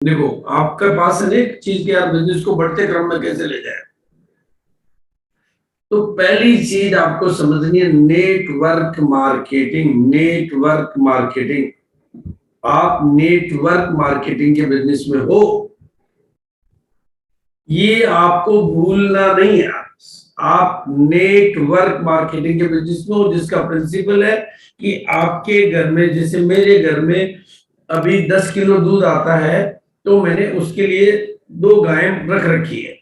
देखो, आपके पास अनेक चीज के यार बिजनेस को बढ़ते क्रम में कैसे ले जाए। तो पहली चीज आपको समझनी है नेटवर्क मार्केटिंग। नेटवर्क मार्केटिंग, आप नेटवर्क मार्केटिंग के बिजनेस में हो, ये आपको भूलना नहीं है। आप नेटवर्क मार्केटिंग के बिजनेस में हो, जिसका प्रिंसिपल है कि आपके घर में, जैसे मेरे घर में अभी 10 किलो दूध आता है, तो मैंने उसके लिए 2 गायें रख रखी है।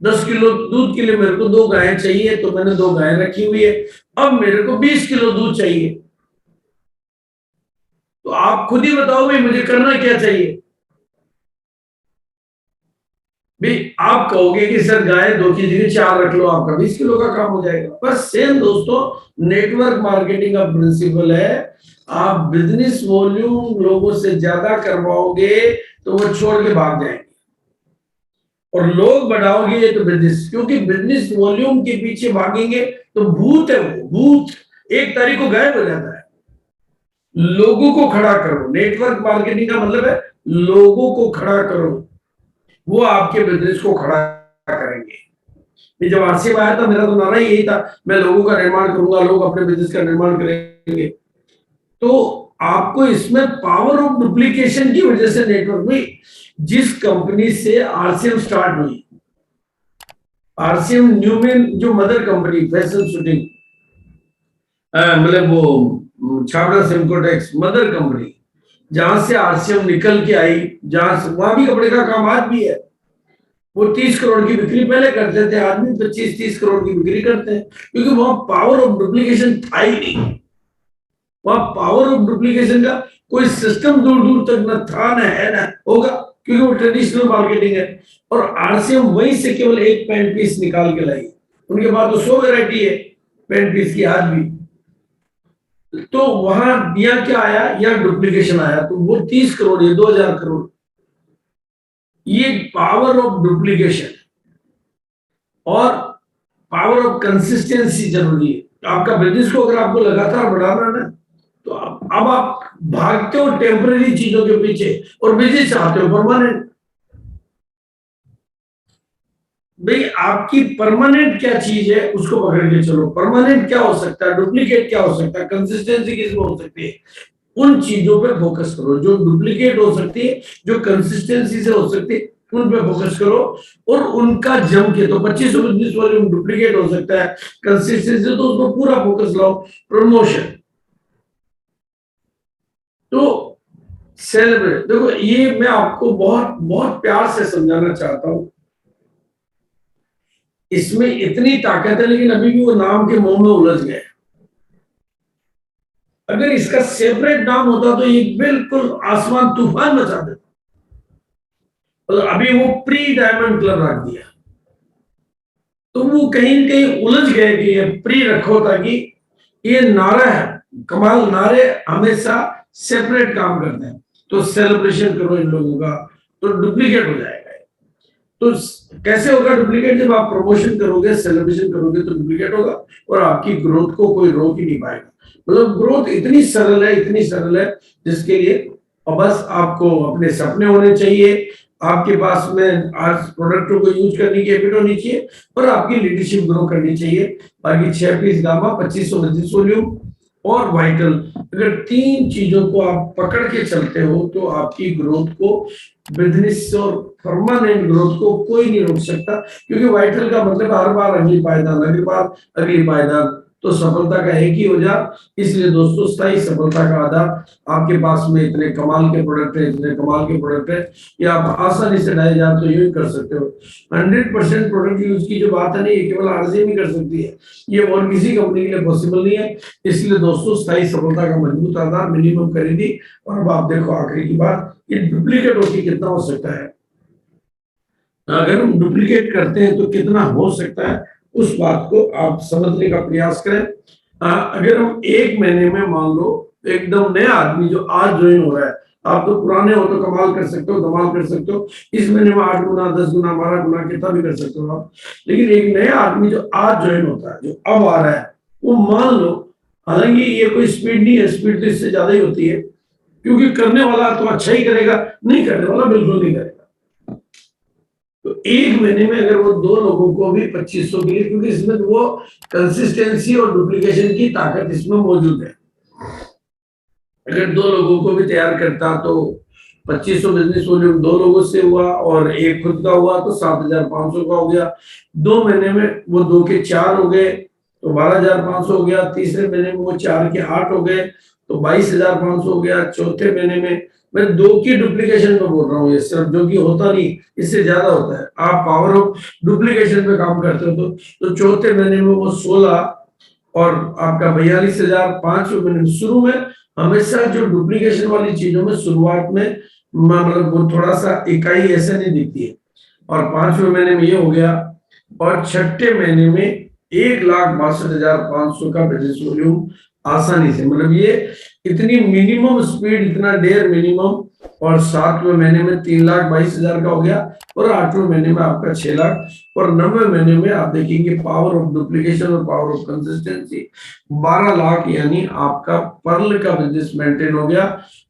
10 किलो दूध के लिए मेरे को 2 गायें चाहिए, तो मैंने 2 गायें रखी हुई है। अब मेरे को 20 किलो दूध चाहिए, तो आप खुद ही बताओ भाई मुझे करना क्या चाहिए। भाई आप कहोगे कि सर गाय 2 की जगह 4 रख लो, आपका 20 किलो का काम हो जाएगा। बस सेम दोस्तों, नेटवर्क मार्केटिंग का प्रिंसिपल है। आप बिजनेस वॉल्यूम लोगों से ज्यादा करवाओगे तो वो छोड़ के भाग जाएंगे, और लोग बढ़ाओगे तो बिजनेस, क्योंकि बिजनेस वॉल्यूम के पीछे भागेंगे तो भूत है, वो भूत 1 तारीख को गायब हो जाता है। लोगों को खड़ा करो। नेटवर्क मार्केटिंग का मतलब है लोगों को खड़ा करो, वो आपके बिजनेस को खड़ा करेंगे। ये जब आरसीएम आया था, मेरा तो नारा यही था, मैं लोगों का निर्माण करूंगा, लोग अपने बिजनेस का निर्माण करेंगे। तो आपको इसमें पावर ऑफ डुप्लीकेशन की वजह से नेटवर्क में, जिस कंपनी से आरसीएम स्टार्ट हुई, आरसीएम न्यूमेन जो मदर कंपनी फैशन शूटिंग, मतलब वो छाबड़ा सिम्कोटेक्स मदर कंपनी, जहां से आरसीएम निकल के आई, जहां से वहां भी कपड़े का काम आज भी है। वो 30 करोड़ की बिक्री पहले करते थे, आदमी 25-30 करोड़ की बिक्री करते हैं, क्योंकि वहां पावर ऑफ डुप्लीकेशन था ही नहीं। वहां पावर ऑफ डुप्लीकेशन का कोई सिस्टम दूर दूर तक न था, न है, न होगा, क्योंकि वो ट्रेडिशनल मार्केटिंग है। और आरसीएम वहीं से केवल एक पैंट पीस निकाल के लाई। उनके पास तो 100 वैरायटी है पैंट पीस की आज भी। तो वहां दिया क्या आया, या डुप्लीकेशन आया, तो वो 30 करोड़, ये 2000 करोड़। ये पावर ऑफ डुप्लीकेशन और पावर ऑफ कंसिस्टेंसी जरूरी है। आपका बिजनेस को अगर आपको लगातार बढ़ाना है, तो अब आप भागते हो टेम्पररी चीजों के पीछे और बिजनेस चाहते हो परमानेंट। भाई आपकी परमानेंट क्या चीज है उसको पकड़ के चलो। परमानेंट क्या हो सकता है, डुप्लीकेट क्या हो सकता है, कंसिस्टेंसी किसमें हो सकती है, उन चीजों पे फोकस करो। जो डुप्लीकेट हो सकती है, जो कंसिस्टेंसी से हो सकती है, उन पे फोकस करो और उनका जम के। तो 25 बिजनेस वॉल्यूम डुप्लीकेट हो सकता है, कंसिस्टेंसी तो उसको पूरा फोकस लाओ। प्रमोशन तो सेलिब्रेट, देखो ये मैं आपको बहुत बहुत प्यार से समझाना चाहता हूं। इसमें इतनी ताकत है, लेकिन अभी भी वो नाम के मुंह में उलझ गए। अगर इसका सेपरेट नाम होता तो ये बिल्कुल आसमान तूफान मचा देता। तो अभी वो प्री डायमंड क्लब रख दिया, तो वो कहीं न कहीं उलझ गए कि ये प्री रखो, ताकि ये नारा है। कमाल, नारे हमेशा सेपरेट काम करते हैं। तो सेलिब्रेशन करो इन लोगों का, तो डुप्लीकेट हो जाएगा। तो कैसे होगा डुप्लीकेट, जब आप प्रमोशन करोगे, सेलिब्रेशन करोगे, तो डुप्लीकेट होगा और आपकी ग्रोथ को कोई रोक ही नहीं पाएगा। मतलब ग्रोथ इतनी सरल है, इतनी सरल है, जिसके लिए और बस आपको अपने सपने होने चाहिए, आपके पास में आज प्रोडक्टों को यूज करने की हैबिट होनी चाहिए, और आपकी लीडरशिप ग्रो करनी चाहिए। बाकी 6 पीस गामा, 2500 बिजनेस वॉल्यूम और वाइटल, अगर 3 चीजों को आप पकड़ के चलते हो, तो आपकी ग्रोथ को, बिजनेस और परमानेंट ग्रोथ को कोई नहीं रोक सकता। क्योंकि वाइटल का मतलब हर बार अगली पायदान, अगली बार अगली पायदान, तो सफलता का एक ही औजार। इसलिए दोस्तों, स्थायी सफलता का आधार आपके पास में इतने कमाल के प्रोडक्ट है, इतने कमाल के प्रोडक्ट है कि आप आसानी से 2,500 तो यूज कर सकते हो। 100% प्रोडक्ट यूज की जो बात है ना, ये केवल आरसीएम ही कर सकती है, ये और किसी कंपनी के लिए पॉसिबल नहीं है। इसलिए दोस्तों, स्थायी सफलता का मजबूत आधार, मिनिमम खरीदी। और अब आप देखो आखिरी की बात, ये डुप्लीकेट होकर कितना हो सकता है। अगर हम डुप्लीकेट करते हैं तो कितना हो सकता है, उस बात को आप समझने का प्रयास करें। अगर हम 1 महीने में, मान लो एकदम नया आदमी जो आज ज्वाइन हो रहा है, आप तो पुराने हो तो कमाल कर सकते हो, धमाल कर सकते हो, इस महीने में 8 गुना, 10 गुना, 12 गुना, कितना भी कर सकते हो आप। लेकिन एक नया आदमी जो आज ज्वाइन होता है, जो अब आ रहा है, वो मान लो, हालांकि ये कोई स्पीड नहीं है, स्पीड तो इससे ज्यादा ही होती है, क्योंकि करने वाला तो अच्छा ही करेगा, नहीं करने वाला बिल्कुल नहीं करेगा। तो एक महीने में अगर वो 2 लोगों को भी 2500 के लिए, क्योंकि इसमें वो कंसिस्टेंसी और डुप्लीकेशन की ताकत इसमें मौजूद है। अगर 2 लोगों को भी तैयार करता तो 2500 बिजनेस वॉल्यूम 2 लोगों से हुआ और एक खुद का हुआ तो 7500 का हो गया। 2 महीने में वो 2 के 4 हो गए तो 12500 हो गया। तीसरे महीने में वो 4 के 8 हो गए तो 22500 हो गया। चौथे महीने में, मैं 2 की डुप्लीकेशन में बोल रहा हूँ, ये सिर्फ जो कि होता नहीं, इससे ज्यादा होता है। आप पावर ऑफ डुप्लीकेशन पे काम करते हो तो चौथे महीने में वो 16 और आपका 42,500 महीने। शुरू में हमेशा जो डुप्लीकेशन वाली चीजों में शुरुआत में मतलब वो थोड़ा सा इकाई ऐसे नहीं दिखती है, और 5वें महीने में ये हो गया, और छठे महीने में 1,62,500 का बिजनेस वॉल्यूम आसानी से, मतलब ये इतनी मिनिमम स्पीड, इतना डेयर मिनिमम। और 7वें महीने में 3,22,000 का हो गया, और 8वें महीने में आपका 6 लाख, और 9वें महीने में आप देखेंगे पावर ऑफ डुप्लीकेशन और पावर ऑफ कंसिस्टेंसी 12 लाख, यानी आपका पर्ल का बिजनेस मेंटेन हो गया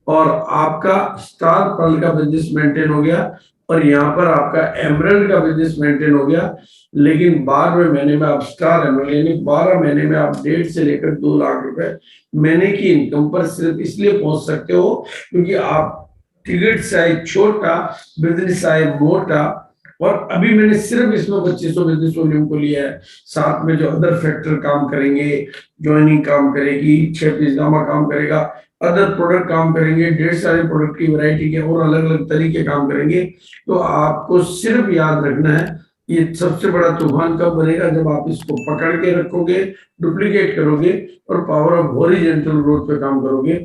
और आपका स्टार पर्ल का बिजनेस मेंटेन हो गया, और यहाँ पर आपका एमरल्ड का बिजनेस मेंटेन हो गया। लेकिन 12वें महीने में आप स्टार एमरल्ड, यानी 12 महीने में आप 1.5 से लेकर 2 लाख रुपए महीने की इनकम पर सिर्फ इसलिए पहुंच सकते हो क्योंकि आप टिकट साइज छोटा, बिजनेस साइज मोटा, और अभी मैंने सिर्फ इसमें 2500 बिजनेस वॉल्यूम को लिया है। साथ में जो अदर फैक्टर काम करेंगे, ज्वाइनिंग काम करेगी, 6 पीसनामा काम करेगा, अदर प्रोडक्ट काम करेंगे, 1.5 सारे प्रोडक्ट की वैरायटी के और अलग अलग तरीके काम करेंगे। तो आपको सिर्फ याद रखना है, ये सबसे बड़ा तूफान कब बनेगा, जब आप इसको पकड़ के रखोगे, डुप्लीकेट करोगे और पावर ऑफ हॉरिजॉन्टल ग्रोथ पे काम करोगे।